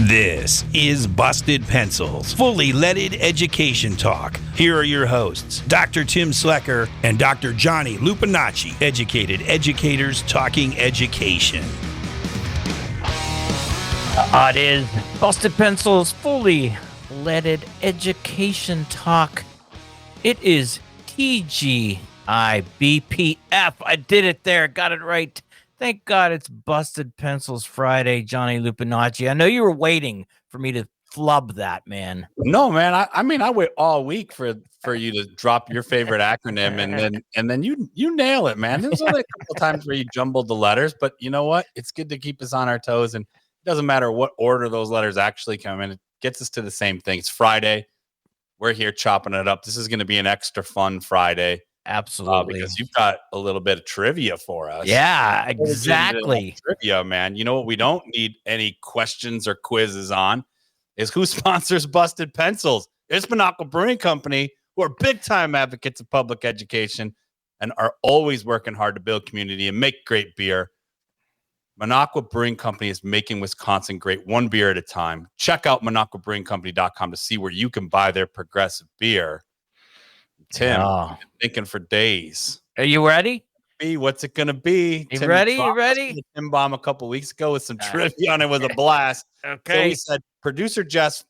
This is Busted Pencils, fully leaded education talk. Here are your hosts, Dr. Tim Slecker and Dr. Johnny Lupinacci, educated educators talking education. It is Busted Pencils, fully leaded education talk. It is TGIBPF. I did it there, got it right. Thank God it's Busted Pencils Friday, Johnny Lupinacci. I know you were waiting for me to flub that, man. No, man. I mean, I wait all week for you to drop your favorite acronym, and then you nail it, man. There's only a couple times where you jumbled the letters, but you know what? It's good to keep us on our toes, and it doesn't matter what order those letters actually come in. It gets us to the same thing. It's Friday. We're here chopping it up. This is going to be an extra fun Friday. Absolutely. Because you've got a little bit of trivia for us. Yeah, exactly. Trivia, man. You know what we don't need any questions or quizzes on is who sponsors Busted Pencils. It's Minocqua Brewing Company, who are big-time advocates of public education and are always working hard to build community and make great beer. Minocqua Brewing Company is making Wisconsin great, one beer at a time. Check out MinocquaBrewingCompany.com to see where you can buy their progressive beer. Tim, I've been thinking for days. Are you ready? What's it going to be? You Tim ready? You ready? The Tim Bomb a couple weeks ago with some trivia, and it was a blast. Okay. So we said, producer Jess,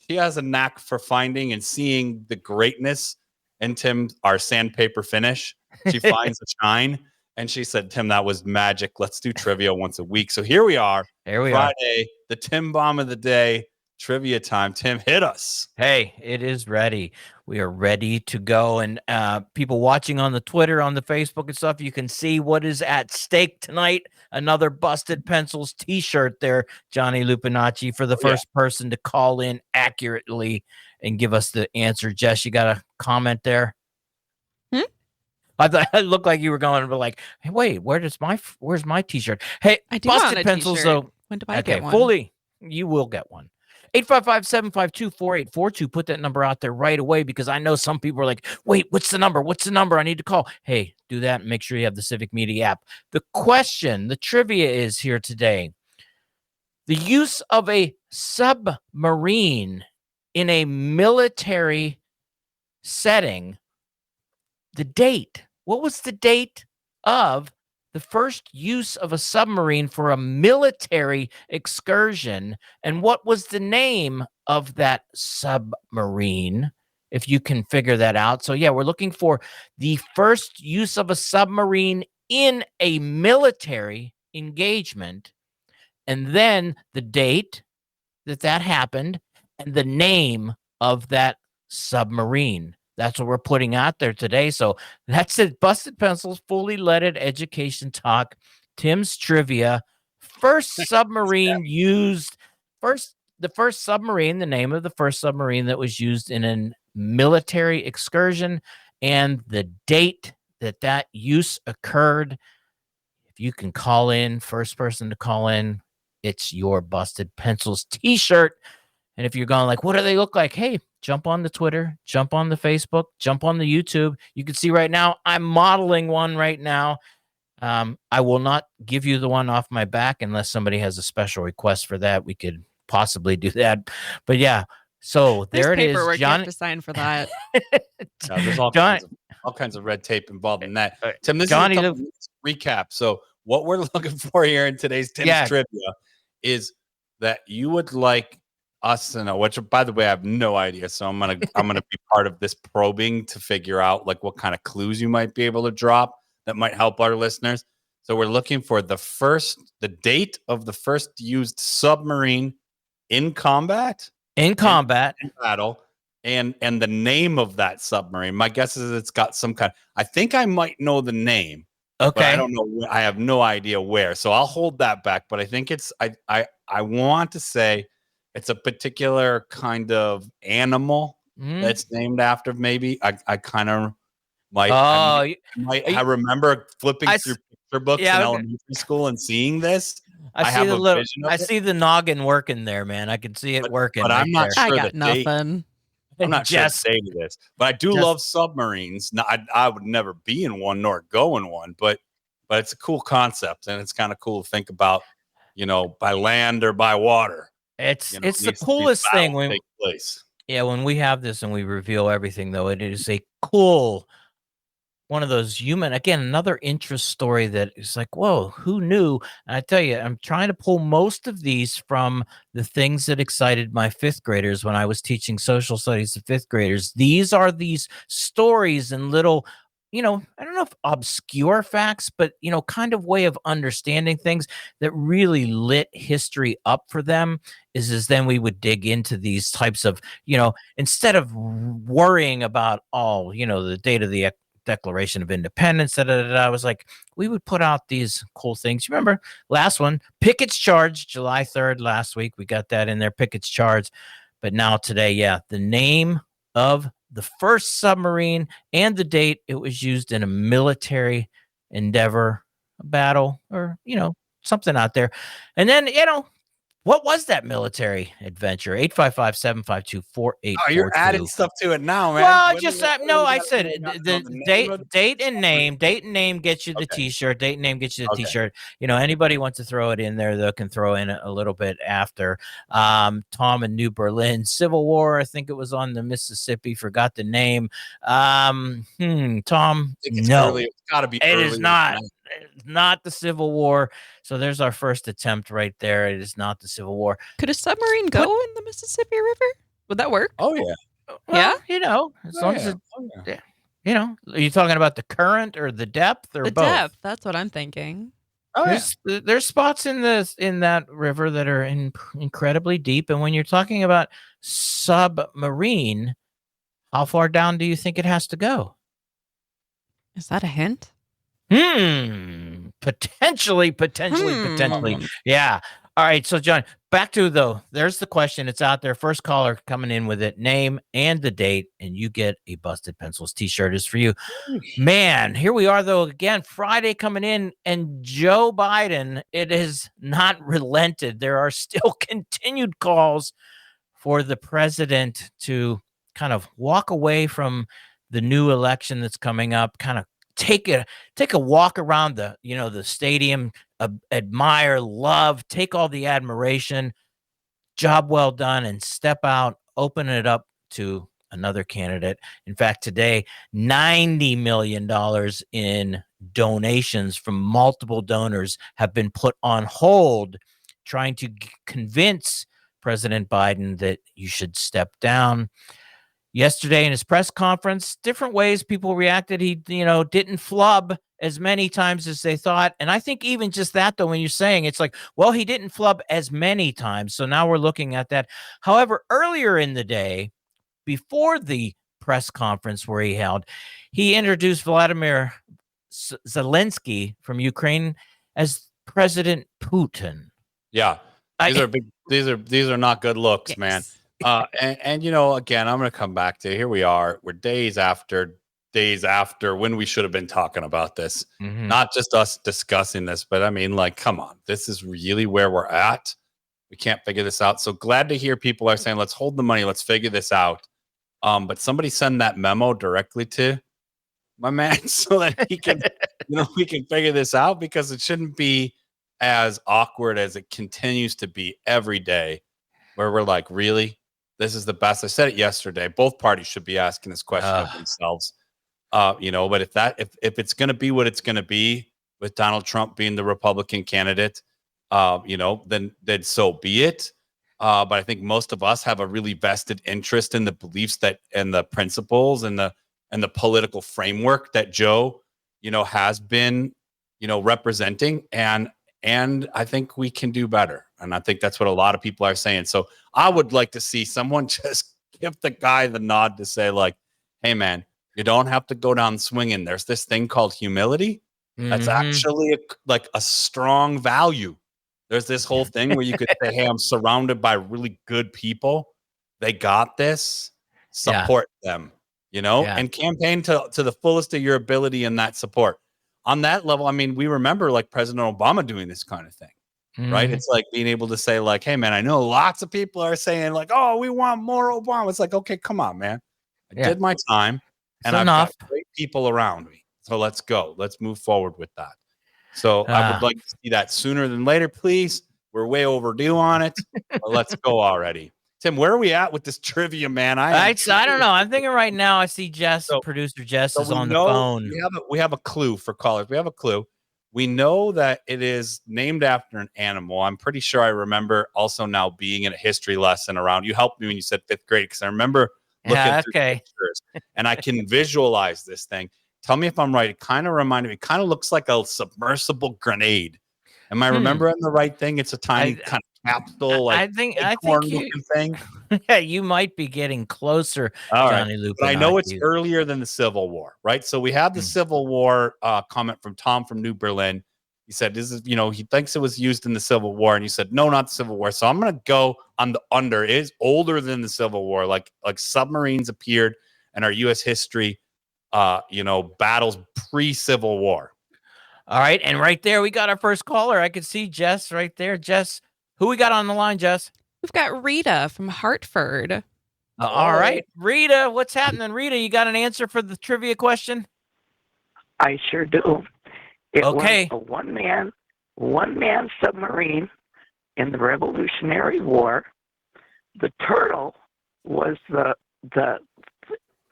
she has a knack for finding and seeing the greatness in Tim, our sandpaper finish. She finds the shine, and she said, Tim, that was magic. Let's do trivia once a week. So here we are. Friday, the Tim Bomb of the day. Trivia time. Tim, hit us. Hey, it is ready. We are ready to go. And people watching on the Twitter, on the Facebook and stuff, you can see what is at stake tonight. Another Busted Pencils t-shirt there, Johnny Lupinacci, for the first person to call in accurately and give us the answer. Jess, you got a comment there? I thought it looked like you were going to be like, hey, wait, where's my t-shirt? Hey, I do Busted want a Pencils, t-shirt. though. When do I get one? Fully, you will get one. 855-752-4842. Put that number out there right away, because I know some people are like, wait, what's the number? What's the number? I need to call. Hey, do that and make sure you have the Civic Media app. The question, the trivia is here today. The use of a submarine in a military setting, the date. What was the date of the first use of a submarine for a military excursion, and what was the name of that submarine, if you can figure that out? So, yeah, we're looking for the first use of a submarine in a military engagement, and then the date that happened, and the name of that submarine. That's what we're putting out there today. So that's it. Busted Pencils, fully leaded education talk. Tim's trivia. First submarine used. The first submarine, the name of the first submarine that was used in a military excursion, and the date that use occurred. If you can call in, first person to call in, it's your Busted Pencils t-shirt. And if you're going like, what do they look like? Hey, jump on the Twitter, jump on the Facebook, jump on the YouTube. You can see right now, I'm modeling one right now. I will not give you the one off my back unless somebody has a special request for that. We could possibly do that. But yeah, so there it is. Paperwork you have to sign for that. There's all kinds of red tape involved in that. Tim, this is a recap. So what we're looking for here in today's Tim's trivia is that you would like us to know, which by the way, I have no idea. So I'm gonna be part of this probing to figure out like what kind of clues you might be able to drop that might help our listeners. So we're looking for the date of the first used submarine in combat, in battle, and the name of that submarine. My guess is it's got some kind. I think I might know the name. Okay, but I don't know. I have no idea where. So I'll hold that back. But I think it's. I want to say it's a particular kind of animal that's named after. Maybe I kind of might. I remember flipping through picture books in elementary school and seeing this. I see the noggin working there, man. I can see it working. But I'm not sure. I got nothing. I'm not sure the date of this, but I do love submarines. Now, I would never be in one nor go in one, but it's a cool concept, and it's kind of cool to think about, by land or by water. It's the coolest thing when take place. Yeah, when we have this and we reveal everything, though, it is a cool one of those human, again, another interest story that is like, whoa, who knew? And I tell you, I'm trying to pull most of these from the things that excited my fifth graders when I was teaching social studies to fifth graders. These are these stories and little, I don't know if obscure facts, but, kind of way of understanding things that really lit history up for them is then we would dig into these types of, instead of worrying about the date of the Declaration of Independence, I was like, we would put out these cool things. You remember last one, Pickett's Charge, July 3rd last week. We got that in there, Pickett's Charge. But now today, the name of the first submarine and the date it was used in a military endeavor, a battle, or, something out there. And then, what was that military adventure? 855-752-4842. Oh, you're adding stuff to it now, man. Well, I said the date and name gets you the T-shirt. Date and name gets you the T-shirt. Anybody wants to throw it in there, they can throw in a little bit after. Tom in New Berlin, Civil War. I think it was on the Mississippi. Forgot the name. Tom, no, it's got to be. It is not. It's not the Civil War. So there's our first attempt right there. It is not the Civil War. Could a submarine go in the Mississippi River? Would that work? Oh, yeah. Well, as long as are you talking about the current or the depth or the both? Depth. That's what I'm thinking. Oh, there's spots in that river that are incredibly deep. And when you're talking about submarine, how far down do you think it has to go? Is that a hint? Potentially. Yeah. All right. So, John, back to there's the question. It's out there. First caller coming in with it, name and the date, and you get a Busted Pencils T-shirt is for you. Man, here we are, though, again, Friday coming in, and Joe Biden, it has not relented. There are still continued calls for the president to kind of walk away from the new election that's coming up, kind of take a walk around the stadium, admire, love, take all the admiration, job well done, and step out, open it up to another candidate. In fact, today, $90 million in donations from multiple donors have been put on hold, trying to convince President Biden that you should step down. Yesterday in his press conference, different ways people reacted. He, didn't flub as many times as they thought. And I think even just that, though, when you're saying it's like, well, he didn't flub as many times. So now we're looking at that. However, earlier in the day, before the press conference where he introduced Vladimir Zelensky from Ukraine as President Putin. Yeah. These are not good looks, man. And again, I'm going to come back to here we are. We're days after when we should have been talking about this. Mm-hmm. Not just us discussing this, but I mean, like, come on, this is really where we're at. We can't figure this out. So glad to hear people are saying, let's hold the money. Let's figure this out. But somebody send that memo directly to my man so that he can, we can figure this out, because it shouldn't be as awkward as it continues to be every day, where we're like, really? This is the best. I said it yesterday. Both parties should be asking this question of themselves. But if it's going to be what it's going to be with Donald Trump being the Republican candidate, then so be it. But I think most of us have a really vested interest in the beliefs and the principles and the political framework that Joe, has been, representing. And I think we can do better. And I think that's what a lot of people are saying. So I would like to see someone just give the guy the nod to say, like, hey, man, you don't have to go down swinging. There's this thing called humility. That's actually a strong value. There's this whole thing where you could say, hey, I'm surrounded by really good people. They got this. Support them, and campaign to the fullest of your ability in that support. On that level, I mean, we remember like President Obama doing this kind of thing, right? It's like being able to say like, hey, man, I know lots of people are saying like, oh, we want more Obama. It's like, okay, come on, man. I did my time and I've got great people around me. So let's go. Let's move forward with that. So I would like to see that sooner than later, please. We're way overdue on it. But let's go already. Tim, where are we at with this trivia, man? I don't know. I'm thinking right now. I see Jess, producer Jess, is on the phone. We have a clue for callers. We have a clue. We know that it is named after an animal. I'm pretty sure I remember also now being in a history lesson around. You helped me when you said 5th grade because I remember looking through pictures and I can visualize this thing. Tell me if I'm right. It kind of reminded me. It kind of looks like a submersible grenade. Am I remembering the right thing? It's a tiny kind of capsule, like I think thing. Yeah, you might be getting closer, All Johnny right. But I know it's earlier than the Civil War, right? So we have the Civil War comment from Tom from New Berlin. He said, "This is, he thinks it was used in the Civil War," and you said, "No, not the Civil War." So I'm gonna go on the under. It is older than the Civil War. Like submarines appeared in our U.S. history, battles pre-Civil War. All right, and right there we got our first caller. I could see Jess right there. Jess, who we got on the line, Jess? We've got Rita from Hartford. All right, Rita, what's happening? Rita, you got an answer for the trivia question? I sure do. It was a one-man submarine in the Revolutionary War. The Turtle was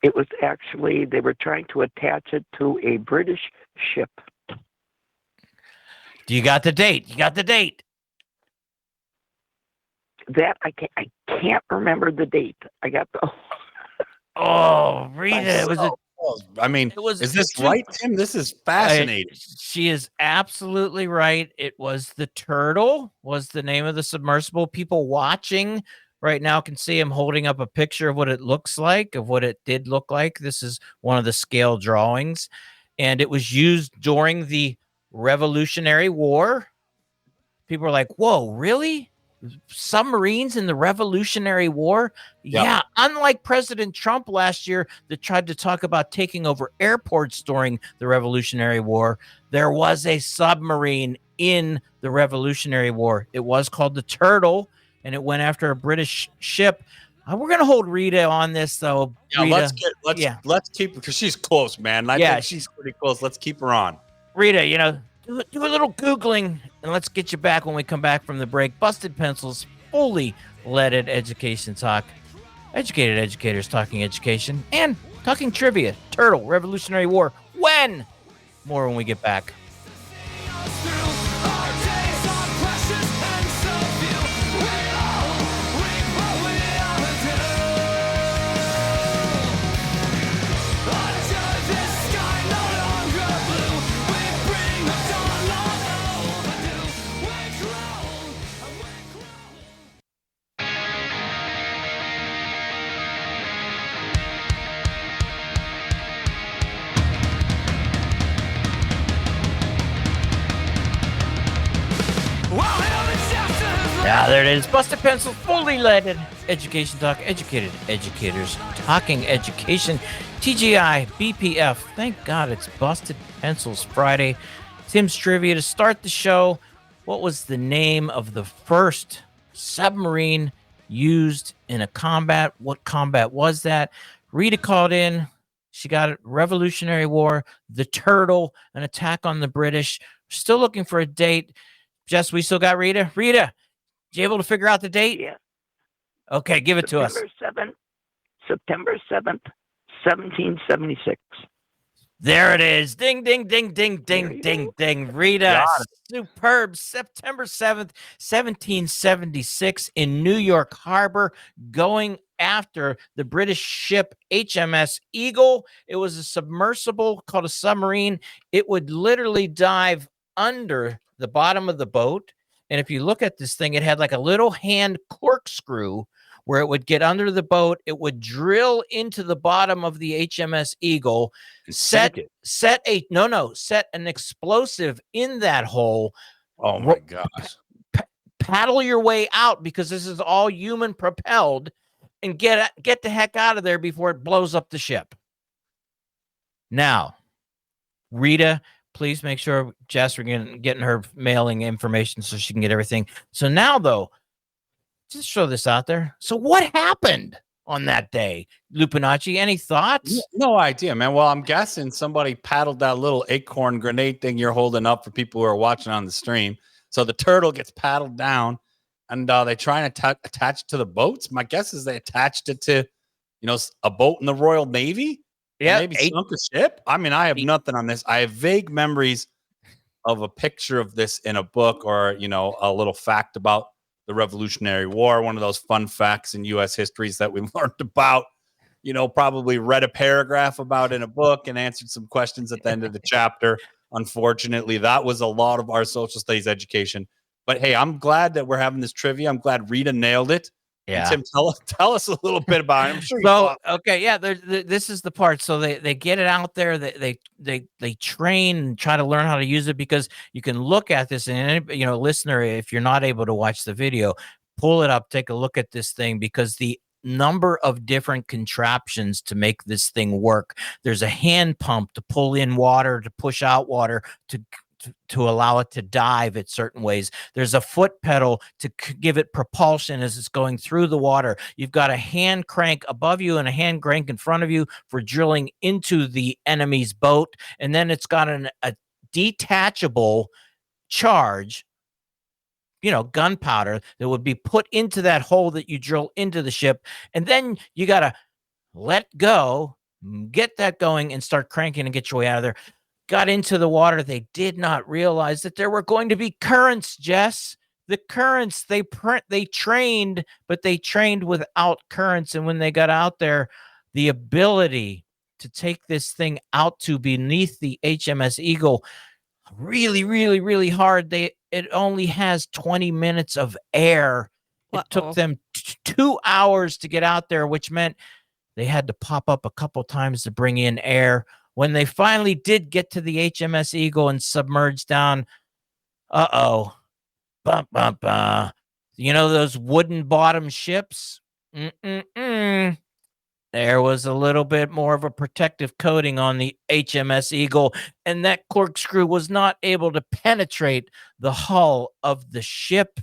it was actually, they were trying to attach it to a British ship. Do you got the date? You got the date. That I can't remember the date. I got the. Oh, Rita, is this right, Tim? This is fascinating. She is absolutely right. It was the Turtle. Was the name of the submersible. People watching right now can see him holding up a picture of what it looks like, of what it did look like. This is one of the scale drawings, and it was used during the Revolutionary War. People are like, "Whoa, really? Submarines in the Revolutionary War?" Yeah, unlike President Trump last year that tried to talk about taking over airports during the Revolutionary War, there was a submarine in the Revolutionary War. It was called the Turtle, and it went after a British ship. We're gonna hold Rita on this, though. Yeah, Rita, let's keep, because she's close, man. I think she's pretty close. Let's keep her on. Rita, do a little Googling, and let's get you back when we come back from the break. Busted Pencils, fully leaded education talk. Educated educators talking education and talking trivia. Turtle, Revolutionary War. When? More when we get back. Yeah, there it is. Busted Pencil, fully leaded education talk. Educated educators talking education. TGI, BPF. Thank God it's Busted Pencils Friday. Tim's trivia to start the show. What was the name of the first submarine used in a combat? What combat was that? Rita called in. She got it. Revolutionary War, the Turtle, an attack on the British. Still looking for a date. Jess, we still got Rita. Rita, you able to figure out the date? Yeah. Okay, give it to us. September 7th, 1776. There it is. Ding, ding, ding, ding, ding, ding, ding. Rita, superb. September 7th, 1776 in New York Harbor, going after the British ship HMS Eagle. It was a submersible called a submarine. It would literally dive under the bottom of the boat. And if you look at this thing, it had like a little hand corkscrew where it would get under the boat. It would drill into the bottom of the HMS Eagle, set an explosive in that hole. Oh my gosh. Paddle your way out, because this is all human propelled, and get the heck out of there before it blows up the ship. Now, Rita, please make sure Jess, we're getting her mailing information so she can get everything. So now, though, just throw this out there. So what happened on that day, Lupinacci? Any thoughts? No idea, man. Well, I'm guessing somebody paddled that little acorn grenade thing you're holding up for people who are watching on the stream. So the turtle gets paddled down, and they try and attach it to the boats. My guess is they attached it to, a boat in the Royal Navy. Yeah, maybe sunk a ship. I mean, I have nothing on this. I have vague memories of a picture of this in a book, or a little fact about the Revolutionary War. One of those fun facts in U.S. histories that we learned about. Probably read a paragraph about in a book and answered some questions at the end of the chapter. Unfortunately, that was a lot of our social studies education. But hey, I'm glad that we're having this trivia. I'm glad Rita nailed it. Yeah. And Tim, tell us a little bit about it. I'm sure. Okay, yeah. This is the part. So they get it out there. They train and try to learn how to use it, because you can look at this, and listener, if you're not able to watch the video, pull it up, take a look at this thing, because the number of different contraptions to make this thing work. There's a hand pump to pull in water, to push out water, to allow it to dive at certain ways. There's a foot pedal to give it propulsion as it's going through the water. You've got a hand crank above you and a hand crank in front of you for drilling into the enemy's boat. And then it's got a detachable charge, gunpowder that would be put into that hole that you drill into the ship. And then you got to let go, get that going, and start cranking and get your way out of there. Got into the water. They did not realize that there were going to be currents, Jess. The currents, they trained, but they trained without currents. And when they got out there, the ability to take this thing out to beneath the HMS Eagle, really, really, really hard. It only has 20 minutes of air. It took them 2 hours to get out there, which meant they had to pop up a couple times to bring in air. When they finally did get to the HMS Eagle and submerged down, those wooden bottom ships? There was a little bit more of a protective coating on the HMS Eagle, and that corkscrew was not able to penetrate the hull of the ship,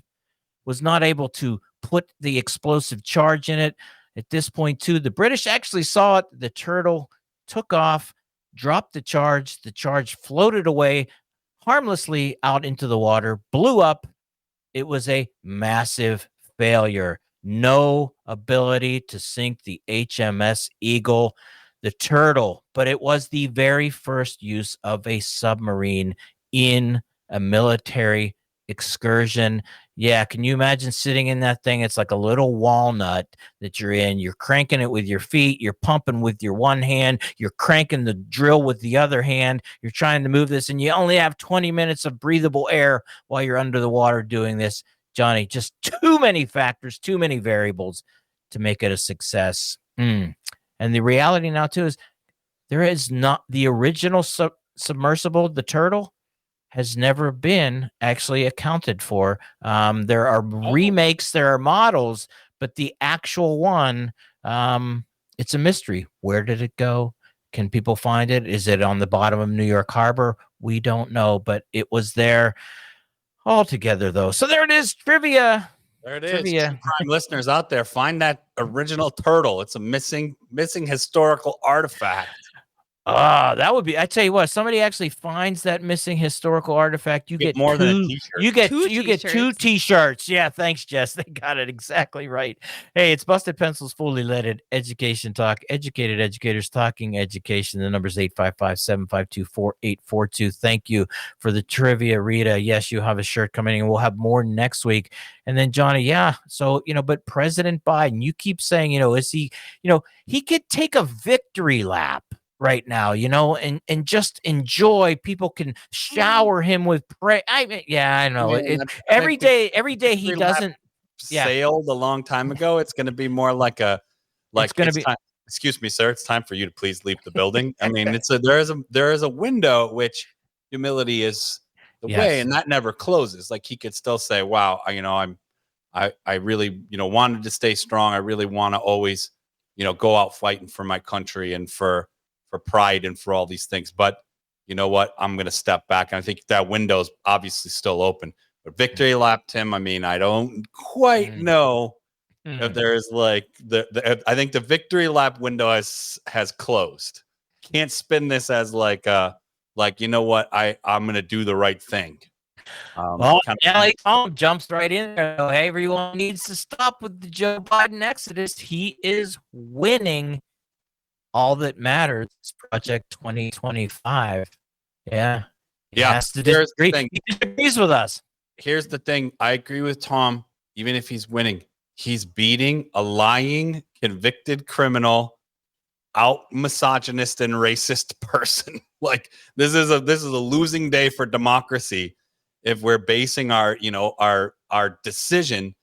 was not able to put the explosive charge in it. At this point, too, the British actually saw it. The turtle took off, dropped the charge. The charge floated away harmlessly out into the water, blew up. It was a massive failure. No ability to sink the HMS Eagle, the turtle, but it was the very first use of a submarine in a military excursion. Yeah, can you imagine sitting in that thing? It's like a little walnut that you're in. You're cranking it with your feet. You're pumping with your one hand. You're cranking the drill with the other hand. You're trying to move this, and you only have 20 minutes of breathable air while you're under the water doing this. Johnny, just too many factors, too many variables to make it a success. And the reality now, too, is there is not the original submersible, the turtle, has never been actually accounted for. There are remakes, there are models, but the actual one, it's a mystery. Where did it go? Can people find it? Is it on the bottom of New York Harbor? We don't know, but it was there altogether, though. So there it is, trivia. There it is. Prime listeners out there, find that original turtle. It's a missing historical artifact. That would be. I tell you what, somebody actually finds that missing historical artifact. You get more than a t-shirt. You get two t-shirts. Yeah, thanks, Jess. They got it exactly right. Hey, it's Busted Pencils, fully leaded education talk. Educated educators talking education. The number's 855-752-4842. Thank you for the trivia, Rita. Yes, you have a shirt coming in. We'll have more next week. And then Johnny, yeah. So but President Biden, you keep saying, is he? He could take a victory lap right now, and just enjoy. People can shower him with praise. I know. Every day he doesn't sailed a long time ago. It's going to be more like time. Excuse me, sir. It's time for you to please leave the building. I mean, there is a window at which humility is the way, and that never closes. Like he could still say, "Wow, I really wanted to stay strong. I really want to always go out fighting for my country and for pride and for all these things. But you know what? I'm going to step back. And I think that window's obviously still open. But victory lap, Tim, I mean, I don't quite know if there's I think the victory lap window has closed. Can't spin this as I'm going to do the right thing. Well, LA Tom jumps right in there. Hey, everyone needs to stop with the Joe Biden exodus. He is winning. All that matters is Project 2025. Yeah. He has to disagree. He disagrees with us. Here's the thing. I agree with Tom. Even if he's winning, he's beating a lying, convicted criminal, out misogynist and racist person. Like this is a losing day for democracy if we're basing our decision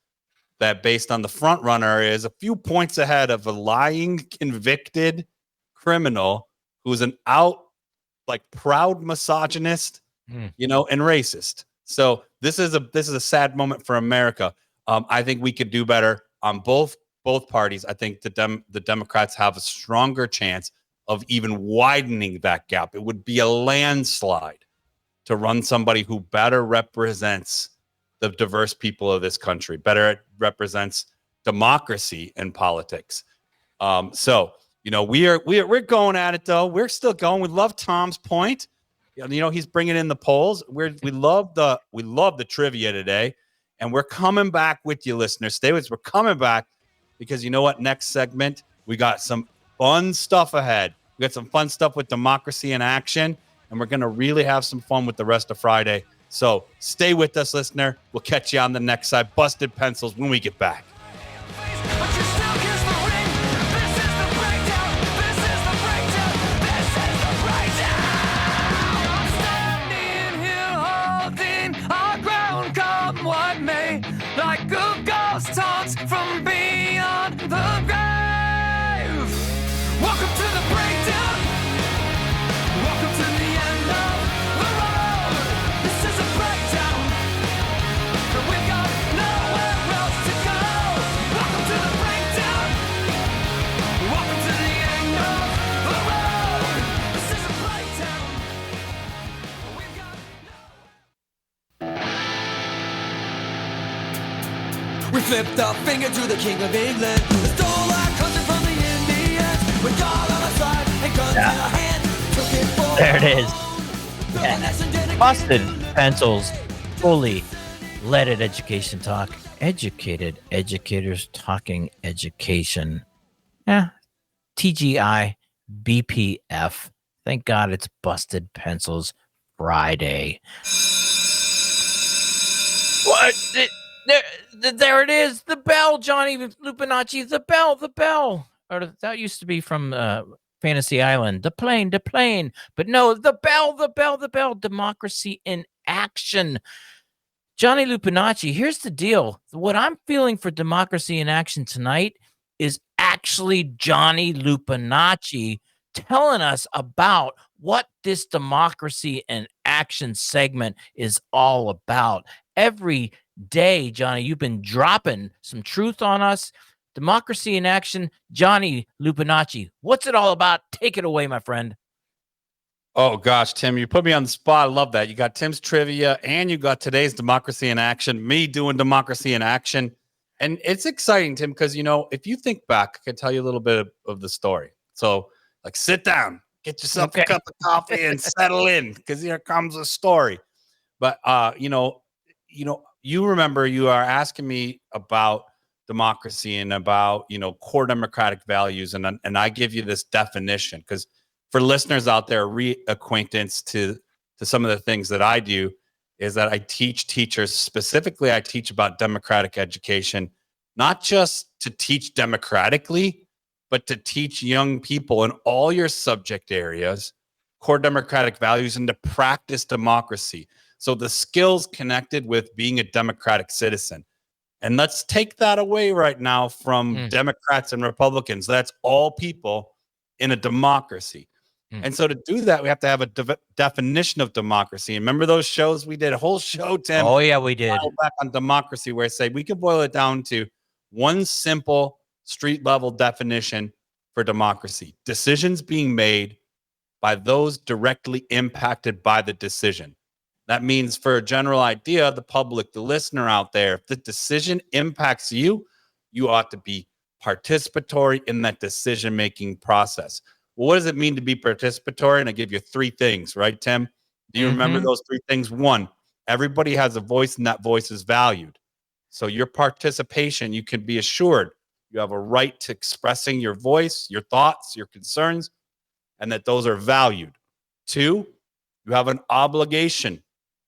that based on the front runner is a few points ahead of a lying, convicted criminal who's an out, like, proud misogynist, and racist. So this is a sad moment for America. I think we could do better on both parties. I think the Democrats have a stronger chance of even widening that gap. It would be a landslide to run somebody who better represents the diverse people of this country, better represents democracy and politics. So we're going at it though. We're still going. We love Tom's point. He's bringing in the polls. We love the trivia today, and we're coming back with you, listeners. Stay with us. We're coming back because you know what? Next segment, we got some fun stuff ahead. We got some fun stuff with Democracy in Action, and we're going to really have some fun with the rest of Friday. So stay with us, listener. We'll catch you on the next side. Busted Pencils when we get back. From beyond the grave. Welcome to the breakdown. Welcome to the end of the road. This is a breakdown. We've got nowhere else to go. Welcome to the breakdown. Welcome to the end of the road. This is a breakdown. We've got We flipped our finger to the King of England. We stole our country from the Indians. We got on our side and guns in our hand. Took it for there it is. Yeah. Busted Pencils. Fully leaded education talk. Educated educators talking education. Yeah. TGI BPF. Thank God it's Busted Pencils Friday. What? There it is. The bell, Johnny Lupinacci. The bell. Or that used to be from Fantasy Island. The plane. But no, the bell. Democracy in Action. Johnny Lupinacci, here's the deal. What I'm feeling for Democracy in Action tonight is actually Johnny Lupinacci telling us about what this Democracy in Action segment is all about. Every day, Johnny, you've been dropping some truth on us. Democracy in Action, Johnny Lupinacci. What's it all about? Take it away, my friend. Oh, gosh, Tim, you put me on the spot. I love that. You got Tim's trivia and you got today's Democracy in Action, me doing Democracy in Action. And it's exciting, Tim, because, if you think back, I can tell you a little bit of the story. So, sit down, get yourself a cup of coffee and settle in because here comes a story. But, you remember you are asking me about democracy and about, core democratic values. And I give you this definition because for listeners out there, reacquaintance to some of the things that I do is that I teach teachers, specifically I teach about democratic education, not just to teach democratically, but to teach young people in all your subject areas, core democratic values, and to practice democracy. So the skills connected with being a democratic citizen. And let's take that away right now from Democrats and Republicans. That's all people in a democracy. And so to do that, we have to have a definition of democracy. And remember those shows we did? A whole show, Tim. Oh, yeah, we did. Back on democracy, where I say we could boil it down to one simple street-level definition for democracy. Decisions being made by those directly impacted by the decision. That means for a general idea, the public, the listener out there, if the decision impacts you, you ought to be participatory in that decision-making process. Well, what does it mean to be participatory? And I give you three things, right, Tim? Do you remember those three things? One, Everybody has a voice, and that voice is valued. So your participation, you can be assured you have a right to expressing your voice, your thoughts, your concerns, and that those are valued. 2, you have an obligation.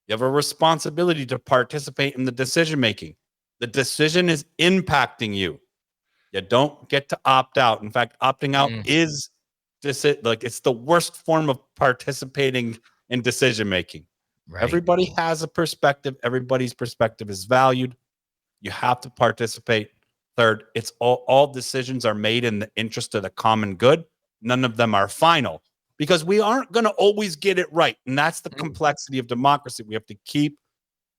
You have a responsibility to participate in the decision making. The decision is impacting you. You don't get to opt out. In fact, opting out is like it's the worst form of participating in decision making. Right. Everybody has a perspective. Everybody's perspective is valued. You have to participate. 3rd, it's all decisions are made in the interest of the common good. None of them are final because we aren't going to always get it right. And that's the complexity of democracy. We have to keep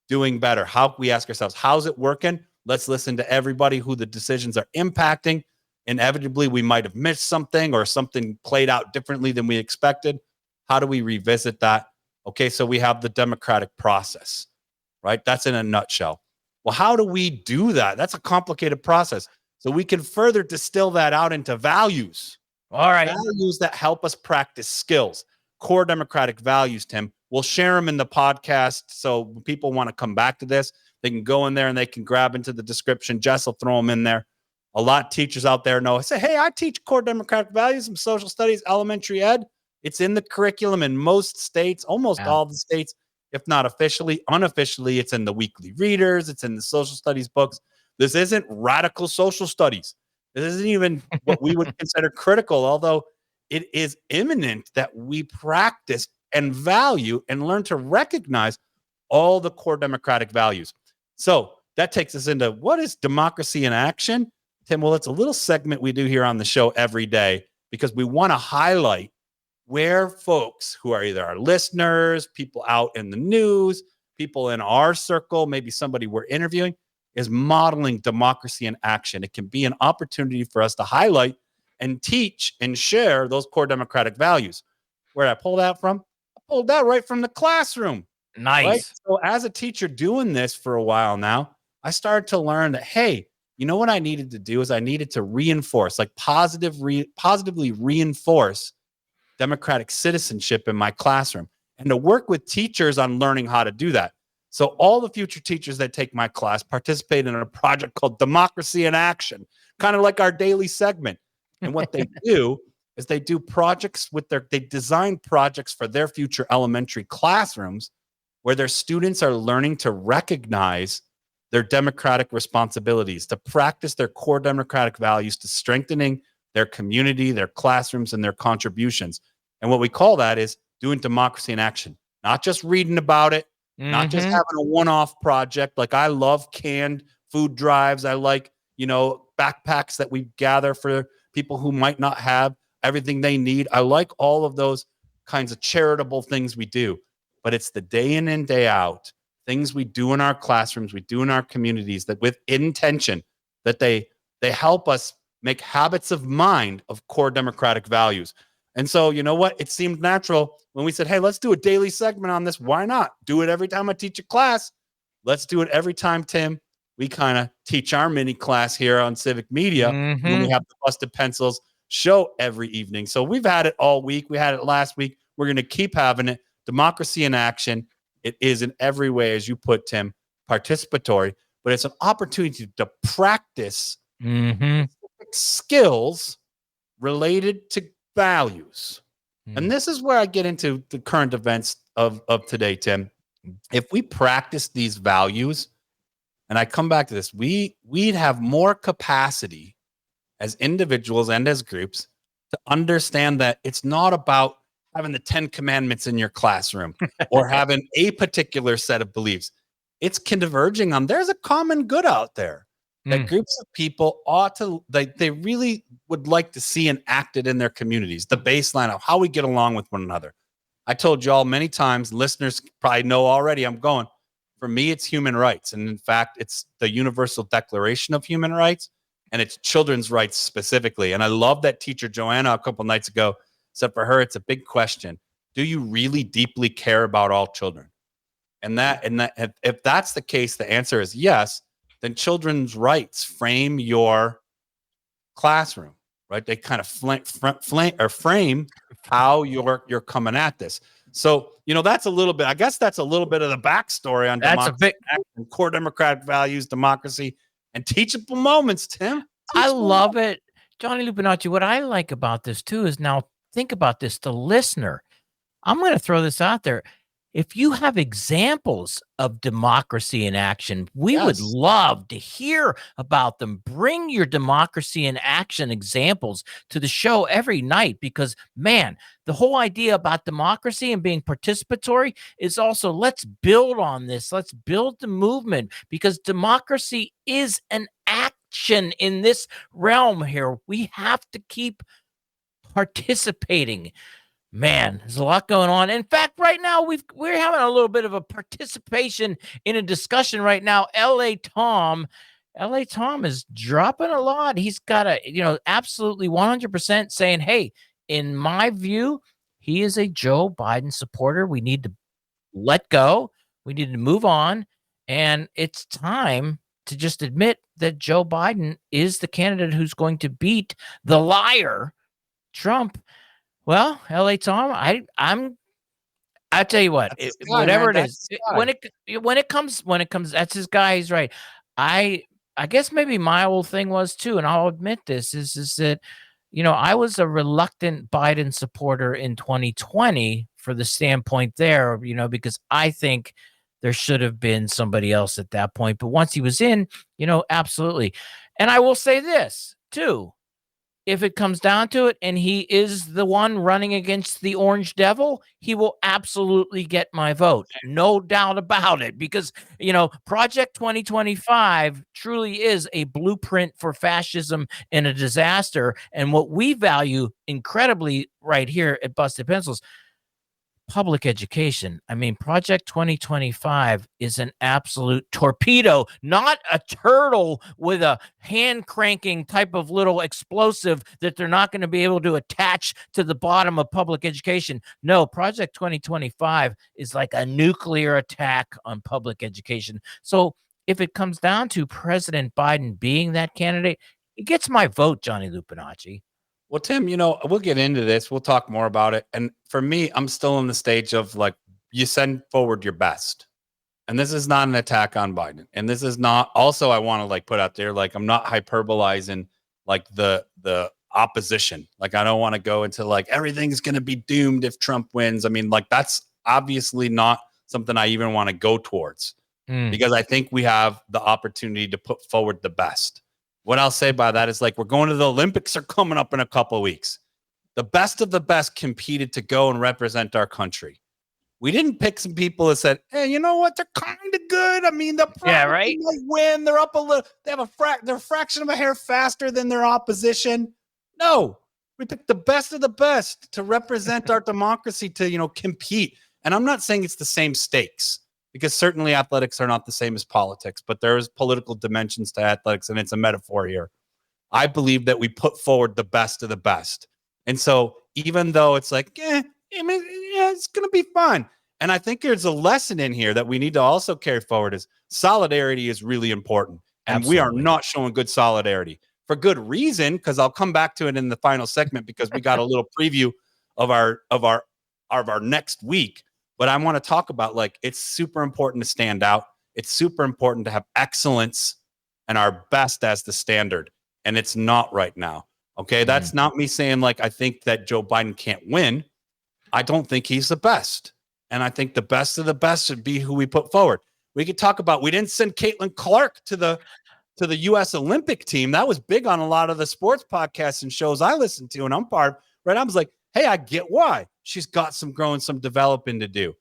doing better. How we ask ourselves, how's it working? Let's listen to everybody who the decisions are impacting. Inevitably, we might have missed something or something played out differently than we expected. How do we revisit that? Okay, so we have the democratic process, right? That's in a nutshell. Well, how do we do that? That's a complicated process. So we can further distill that out into values. All right. Values that help us practice skills. Core democratic values, Tim. We'll share them in the podcast. So when people want to come back to this, they can go in there and they can grab into the description. Jess will throw them in there. A lot of teachers out there know. I say, hey, I teach core democratic values and social studies, elementary ed. It's in the curriculum in most states, almost all the states, if not officially. Unofficially, it's in the weekly readers. It's in the social studies books. This isn't radical social studies. This isn't even what we would consider critical, although it is imminent that we practice and value and learn to recognize all the core democratic values. So that takes us into what is democracy in action? Tim, well, it's a little segment we do here on the show every day because we want to highlight where folks who are either our listeners, people out in the news, people in our circle, maybe somebody we're interviewing, is modeling democracy in action. It can be an opportunity for us to highlight and teach and share those core democratic values. Where did I pull that from? I pulled that right from the classroom. Nice. Right? So as a teacher doing this for a while now, I started to learn that, hey, you know what I needed to do is I needed to reinforce, like positively reinforce democratic citizenship in my classroom and to work with teachers on learning how to do that. So all the future teachers that take my class participate in a project called Democracy in Action, kind of like our daily segment. And what they do is they do projects they design projects for their future elementary classrooms where their students are learning to recognize their democratic responsibilities, to practice their core democratic values, to strengthening their community, their classrooms, and their contributions. And what we call that is doing democracy in action, not just reading about it, not just having a one-off project. Like I love canned food drives. I like, backpacks that we gather for people who might not have everything they need. I like all of those kinds of charitable things we do, but it's the day in and day out things we do in our classrooms, we do in our communities that with intention that they help us make habits of mind of core democratic values. And so, you know what? It seemed natural when we said, hey, let's do a daily segment on this. Why not? Do it every time I teach a class. Let's do it every time, Tim. We kind of teach our mini class here on Civic Media when we have the Busted Pencils show every evening. So we've had it all week. We had it last week. We're going to keep having it. Democracy in action. It is in every way, as you put, Tim, participatory, but it's an opportunity to practice skills related to values. And this is where I get into the current events of today, Tim. If we practice these values, and I come back to this, we'd have more capacity as individuals and as groups to understand that it's not about having the 10 commandments in your classroom or having a particular set of beliefs. It's converging on there's a common good out there that groups of people ought to, they really would like to see enacted in their communities, the baseline of how we get along with one another. I told you all many times, listeners probably know already, I'm going, for me, it's human rights. And in fact, it's the Universal Declaration of Human Rights, and it's children's rights specifically. And I love that teacher Joanna a couple nights ago said for her, it's a big question. Do you really deeply care about all children? And if that's the case, the answer is yes. Then children's rights frame your classroom, right? They kind of frame how you're coming at this. So, that's a little bit, I guess that's a little bit of the backstory on democracy, core democratic values, democracy, and teachable moments, Tim. I love it. Johnny Lupinacci, what I like about this too is, now think about this, the listener. I'm going to throw this out there. If you have examples of democracy in action, we would love to hear about them. Bring your democracy in action examples to the show every night, because, man, the whole idea about democracy and being participatory is also, let's build on this. Let's build the movement, because democracy is an action in this realm here. We have to keep participating. Man, there's a lot going on. In fact, right now we're having a little bit of a participation in a discussion right now. LA Tom is dropping a lot. He's got absolutely 100% saying, hey, in my view, he is a Joe Biden supporter. We need to let go. We need to move on. And it's time to just admit that Joe Biden is the candidate who's going to beat the liar, Trump. Well, LA Tom, I'll tell you what, whatever it is, when it comes, that's his guy. He's right. I guess maybe my old thing was too, and I'll admit this is that, I was a reluctant Biden supporter in 2020 for the standpoint there, because I think there should have been somebody else at that point. But once he was in, absolutely. And I will say this too. If it comes down to it and he is the one running against the Orange Devil, he will absolutely get my vote. No doubt about it, because, Project 2025 truly is a blueprint for fascism and a disaster. And what we value incredibly right here at Busted Pencils, public education. I mean, Project 2025 is an absolute torpedo, not a turtle with a hand cranking type of little explosive that they're not going to be able to attach to the bottom of public education. No, Project 2025 is like a nuclear attack on public education. So if it comes down to President Biden being that candidate, it gets my vote, Johnny Lupinacci. Well, Tim, we'll get into this. We'll talk more about it. And for me, I'm still in the stage of, like, you send forward your best. And this is not an attack on Biden. And this is not, also, I want to put out there, I'm not hyperbolizing the opposition. I don't want to go into everything's going to be doomed if Trump wins. I mean, that's obviously not something I even want to go towards, because I think we have the opportunity to put forward the best. What I'll say by that is, we're going to the Olympics are coming up in a couple of weeks. The best of the best competed to go and represent our country. We didn't pick some people that said, hey, you know what? They're kind of good. I mean, they'll probably might win. They're up a little. They have they're a fraction of a hair faster than their opposition. No, we picked the best of the best to represent our democracy, to, compete. And I'm not saying it's the same stakes, because certainly athletics are not the same as politics, but there is political dimensions to athletics, and it's a metaphor here. I believe that we put forward the best of the best. And so even though it's it's going to be fun. And I think there's a lesson in here that we need to also carry forward, is solidarity is really important. And we are not showing good solidarity for good reason, because I'll come back to it in the final segment, because we got a little preview of our next week. But I want to talk about, it's super important to stand out. It's super important to have excellence and our best as the standard. And it's not right now. Okay. That's not me saying, I think that Joe Biden can't win. I don't think he's the best. And I think the best of the best should be who we put forward. We could talk about, we didn't send Caitlin Clark to the U.S. Olympic team. That was big on a lot of the sports podcasts and shows I listened to. And I'm part of, right? I was like, hey, I get why. She's got some growing, some developing to do.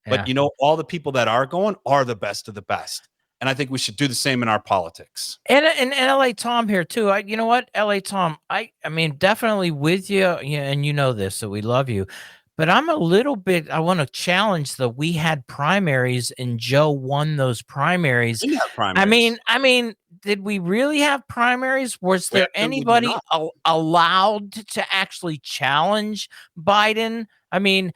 But, all the people that are going are the best of the best. And I think we should do the same in our politics. And LA Tom here too. You know what, LA Tom, I mean, definitely with you. And this, so we love you. But I'm a little bit, I want to challenge we had primaries and Joe won those primaries. We have primaries. I mean, did we really have primaries? Was there anybody allowed to actually challenge Biden? I mean,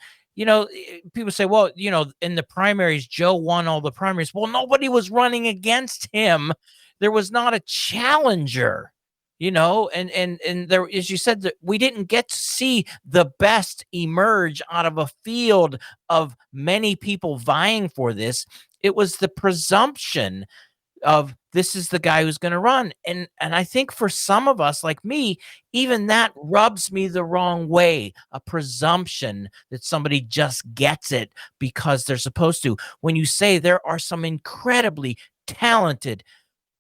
people say, well, in the primaries, Joe won all the primaries. Well, nobody was running against him. There was not a challenger. and there, as you said, that we didn't get to see the best emerge out of a field of many people vying for this. It was the presumption of this is the guy who's going to run. And I think for some of us like me, even that rubs me the wrong way. A presumption that somebody just gets it because they're supposed to. When you say there are some incredibly talented,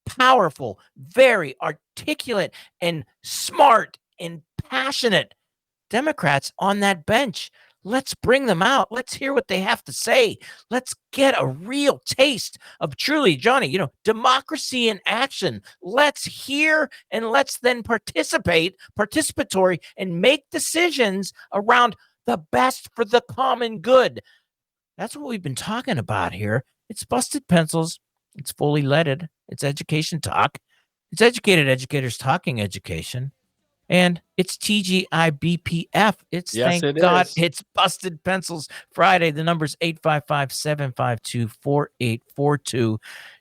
powerful, very articulate and smart and passionate Democrats on that bench. Let's bring them out. Let's hear what they have to say. Let's get a real taste of truly, Johnny, democracy in action. Let's hear and let's then participatory, and make decisions around the best for the common good. That's what we've been talking about here. It's Busted Pencils. It's fully leaded. It's education talk. It's educated educators talking education. And it's TGIBPF. It's yes, thank God it's Busted Pencils Friday. The number's 855-752-4842.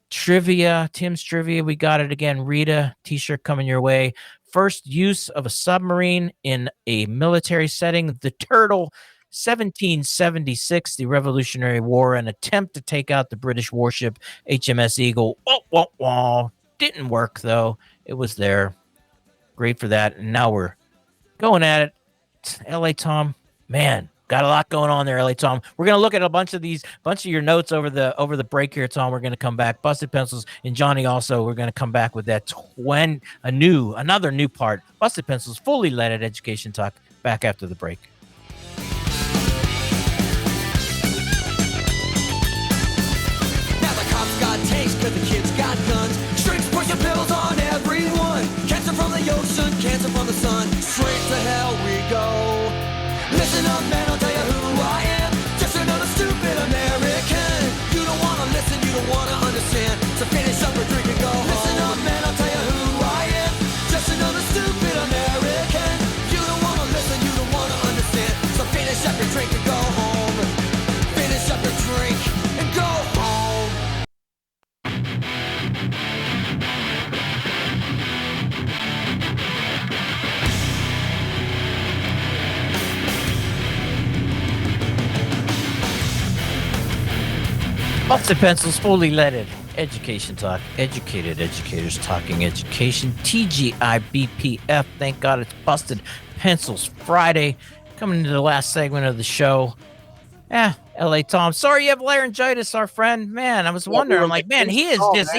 Trivia, Tim's trivia. We got it again. Rita, t-shirt coming your way. First use of a submarine in a military setting. The Turtle, 1776, the Revolutionary War, an attempt to take out the British warship HMS Eagle. Didn't work, though. It was there. Great for that. And now we're going at it. LA Tom, man, got a lot going on there, LA Tom. We're going to look at a bunch of your notes over the break here, Tom. We're going to come back. Busted Pencils and Johnny also. We're going to come back with that another new part. Busted Pencils, fully leaded education talk. Back after the break. Now the cops got tanks, cause the kids got guns. Strings pushing pills on everyone. Cancer from the ocean, cancer from the sun. Straight to hell we go. Listen up, man, I'll tell you who I am. Just another stupid American. You don't wanna listen, you don't wanna understand. So finish up your drink and go home. Listen up, man, I'll tell you who I am. Just another stupid American. You don't wanna listen, you don't wanna understand. So finish up your drink and go home. Finish up your drink and go home. Busted Pencils, fully leaded education talk. Educated educators talking education. TGIBPF. Thank God it's Busted Pencils Friday. Coming into the last segment of the show. LA Tom. Sorry you have laryngitis, our friend. Man, I was wondering. I'm like, man, he's just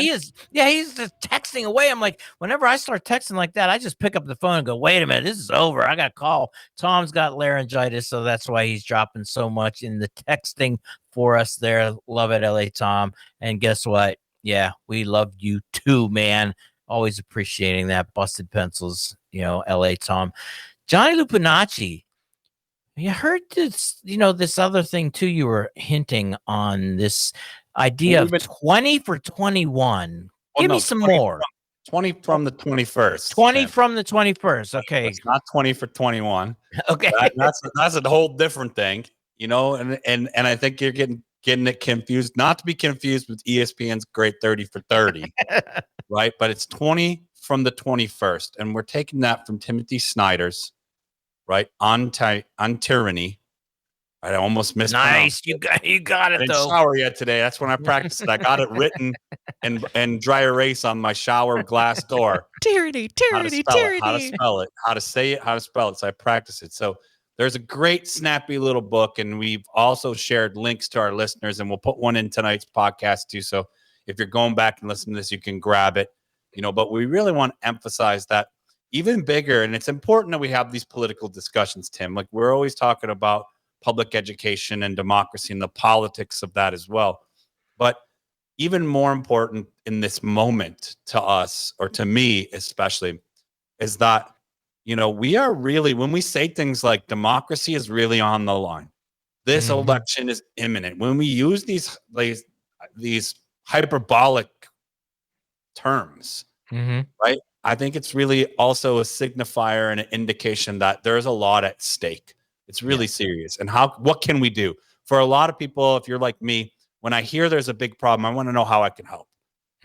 texting away. I'm like, whenever I start texting like that, I just pick up the phone and go, wait a minute, this is over. I got a call. Tom's got laryngitis, so that's why he's dropping so much in the texting for us there. Love it, LA Tom. And guess what? Yeah, we love you too, man. Always appreciating that. Busted Pencils, LA Tom. Johnny Lupinacci. You heard this, this other thing too. You were hinting on this idea of 20 for 21. Give me some more. 20 from the 21st. 20 from the 21st. Okay. It's not 20 for 21. Okay. That's a whole different thing, and I think you're getting it confused, not to be confused with ESPN's Great 30 for 30, right? But it's 20 from the 21st. And we're taking that from Timothy Snyder's, right? On tyranny. I almost missed. Nice. You got it, I didn't though. shower yet today. That's when I practiced it. I got it written and dry erase on my shower glass door. Tyranny. How to spell it, how to say it, how to spell it. So I practice it. So there's a great snappy little book, and we've also shared links to our listeners, and we'll put one in tonight's podcast too. So if you're going back and listening to this, you can grab it. But we really want to emphasize that even bigger, and it's important that we have these political discussions, Tim. Like, we're always talking about public education and democracy and the politics of that as well. But even more important in this moment to us, or to me especially, is that, we are really, when we say things like democracy is really on the line, this election is imminent. When we use these hyperbolic terms, right? I think it's really also a signifier and an indication that there's a lot at stake. It's really serious. And what can we do? For a lot of people, if you're like me, when I hear there's a big problem, I want to know how I can help.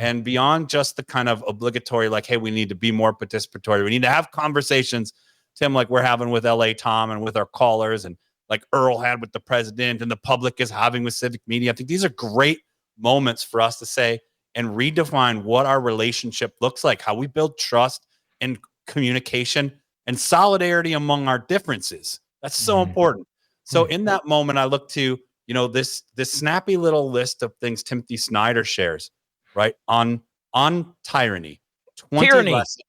And beyond just the kind of obligatory, like, hey, we need to be more participatory. We need to have conversations, Tim, like we're having with LA Tom and with our callers, and like Earl had with the president and the public is having with civic media. I think these are great moments for us to say and redefine what our relationship looks like, how we build trust and communication and solidarity among our differences. That's so important. So in that moment, I look to, this snappy little list of things Timothy Snyder shares, right? On tyranny. 20 Tyranny. lessons.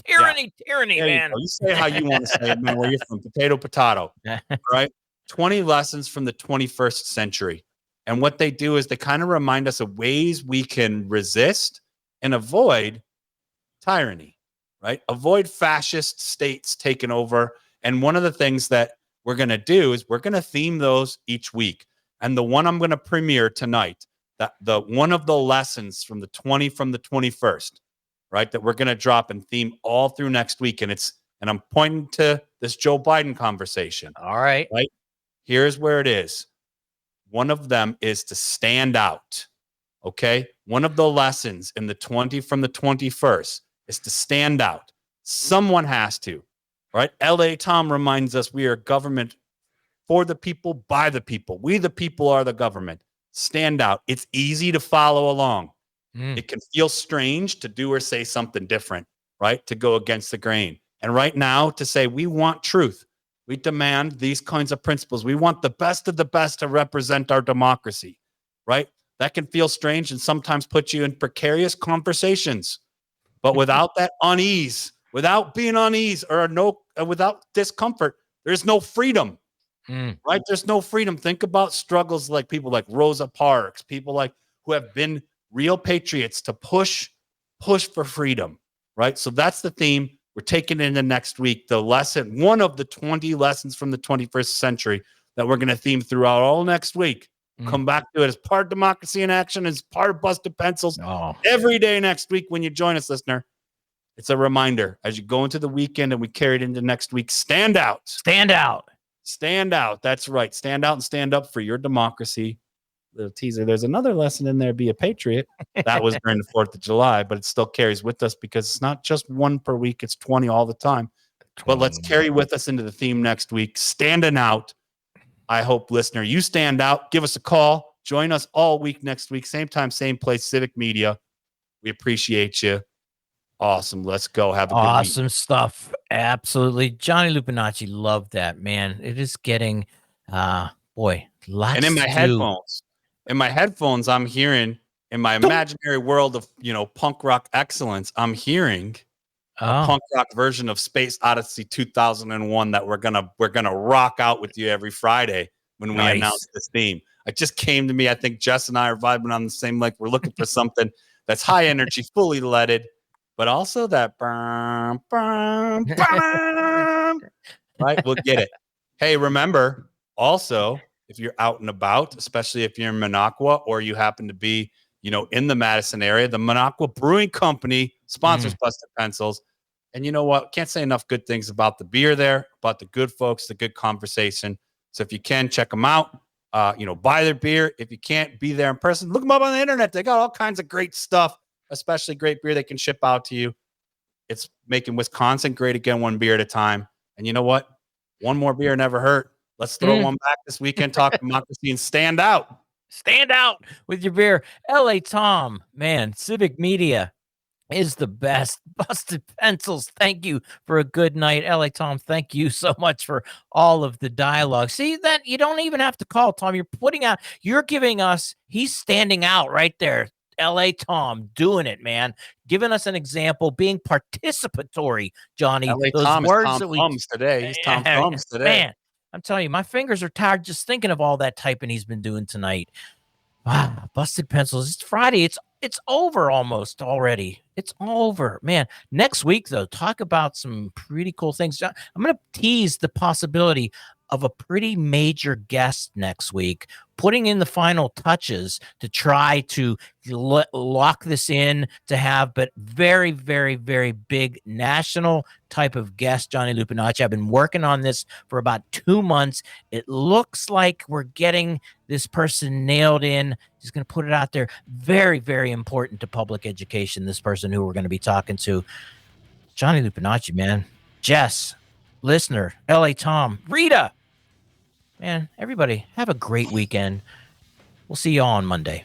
Tyranny, There man. you say how you want to say it, man, where you're from. Potato, right? 20 lessons from the 21st century. And what they do is they kind of remind us of ways we can resist and avoid tyranny, right? Avoid fascist states taking over. And one of the things that we're going to do is we're going to theme those each week. And the one I'm going to premiere tonight, the one of the lessons from the 21st, right, that we're going to drop and theme all through next week. And I'm pointing to this Joe Biden conversation. All right. Right. Here's where it is. One of them is to stand out. Okay. One of the lessons in from the 21st is to stand out. Someone has to, right? LA Tom reminds us we are government for the people, by the people. We, the people, are the government. Stand out. It's easy to follow along. It can feel strange to do or say something different, right? To go against the grain. And right now, to say we want truth. We demand these kinds of principles. We want the best of the best to represent our democracy, right? That can feel strange and sometimes put you in precarious conversations. But without that unease, without being unease or without discomfort, there's no freedom, right? There's no freedom. Think about struggles like people like Rosa Parks, people like who have been real patriots to push for freedom, right? So that's the theme. We're taking it into next week. The lesson, one of the 20 lessons from the 21st century that we're going to theme throughout all next week. Come back to it as part of Democracy in Action, as part of Busted Pencils. Every day next week when you join us, listener, it's a reminder as you go into the weekend and we carry it into next week. Stand out. Stand out. Stand out. That's right. Stand out and stand up for your democracy. Little teaser. There's another lesson in there. Be a patriot. That was during the 4th of July, but it still carries with us because it's not just one per week. It's 20 all the time. But let's carry with us into the theme next week. Standing out. I hope, listener, you stand out. Give us a call. Join us all week next week. Same time, same place, Civic Media. We appreciate you. Awesome. Let's go. Have a good week. Awesome stuff. Absolutely. Johnny Lupinacci, love that, man. It is getting, lots and in my headphones. In my headphones, I'm hearing, in my imaginary world of, punk rock excellence, I'm hearing a punk rock version of Space Odyssey 2001 that we're gonna rock out with you every Friday when we announce this theme. It just came to me. I think Jess and I are vibing on the same lake. We're looking for something that's high energy, fully leaded, but also that right? We'll get it. Hey, remember also, if you're out and about, especially if you're in Minocqua or you happen to be, in the Madison area, the Minocqua Brewing Company sponsors Busted Pencils. And you know what? Can't say enough good things about the beer there, about the good folks, the good conversation. So if you can, check them out. Buy their beer. If you can't be there in person, look them up on the internet. They got all kinds of great stuff, especially great beer they can ship out to you. It's making Wisconsin great again, one beer at a time. And you know what? One more beer never hurt. Let's throw one back this weekend, talk democracy, and stand out. Stand out with your beer. LA Tom, man, Civic Media is the best. Busted Pencils, thank you for a good night. LA Tom, thank you so much for all of the dialogue. See that you don't even have to call, Tom. You're giving us, he's standing out right there. LA Tom doing it, man. Giving us an example, being participatory, Johnny. LA Those Tom words is Tom Thumbs today. He's Tom Thumbs today. Man, I'm telling you, my fingers are tired just thinking of all that typing he's been doing tonight. Wow, Busted Pencils. It's Friday. It's over almost already. It's over, man. Next week, though, talk about some pretty cool things. I'm going to tease the possibility of a pretty major guest next week, putting in the final touches to try to lock this in to have, but very, very, very big national type of guest, Johnny Lupinacci. I've been working on this for about 2 months. It looks like we're getting this person nailed in. He's going to put it out there. Very, very important to public education, this person who we're going to be talking to. Johnny Lupinacci, man. Jess, listener, LA Tom, Rita. Man, everybody, have a great weekend. We'll see you all on Monday.